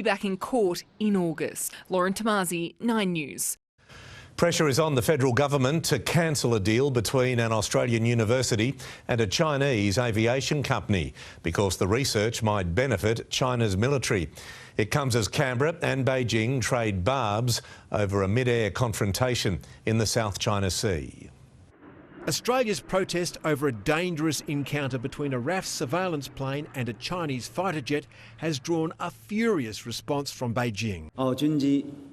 back in court in August. Lauren Tomasi, 9 News. Pressure is on the federal government to cancel a deal between an Australian university and a Chinese aviation company because the research might benefit China's military. It comes as Canberra and Beijing trade barbs over a mid-air confrontation in the South China Sea. Australia's protest over a dangerous encounter between a RAF surveillance plane and a Chinese fighter jet has drawn a furious response from Beijing.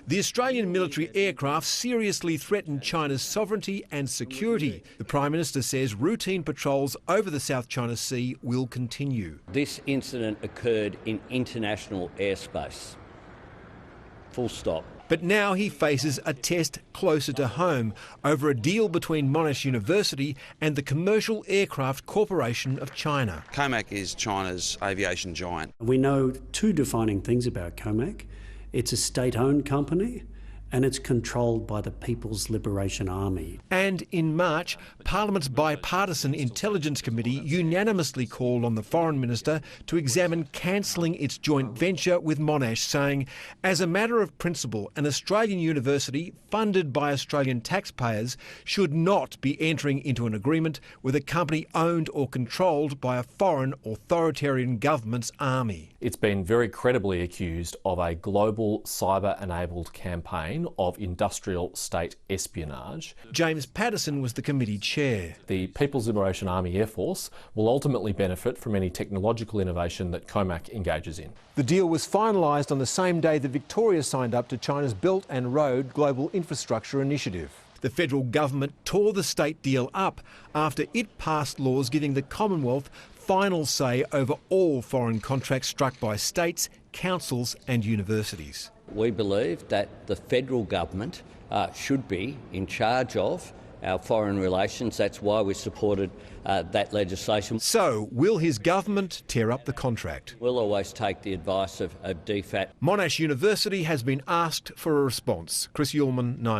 The Australian military aircraft seriously threatened China's sovereignty and security. The Prime Minister says routine patrols over the South China Sea will continue. This incident occurred in international airspace. Full stop. But now he faces a test closer to home over a deal between Monash University and the Commercial Aircraft Corporation of China. COMAC is China's aviation giant. We know two defining things about COMAC. It's a state-owned company and it's controlled by the People's Liberation Army. And in March, Parliament's bipartisan Intelligence Committee unanimously called on the Foreign Minister to examine cancelling its joint venture with Monash, saying, as a matter of principle, an Australian university funded by Australian taxpayers should not be entering into an agreement with a company owned or controlled by a foreign authoritarian government's army. It's been very credibly accused of a global cyber-enabled campaign of industrial state espionage. James Paterson was the committee chair. The People's Liberation Army Air Force will ultimately benefit from any technological innovation that COMAC engages in. The deal was finalised on the same day that Victoria signed up to China's Belt and Road Global Infrastructure Initiative. The federal government tore the state deal up after it passed laws giving the Commonwealth final say over all foreign contracts struck by states, councils and universities. We believe that the federal government should be in charge of our foreign relations. That's why we supported that legislation. So, will his government tear up the contract? We'll always take the advice of DFAT. Monash University has been asked for a response. Chris Ullman, 9.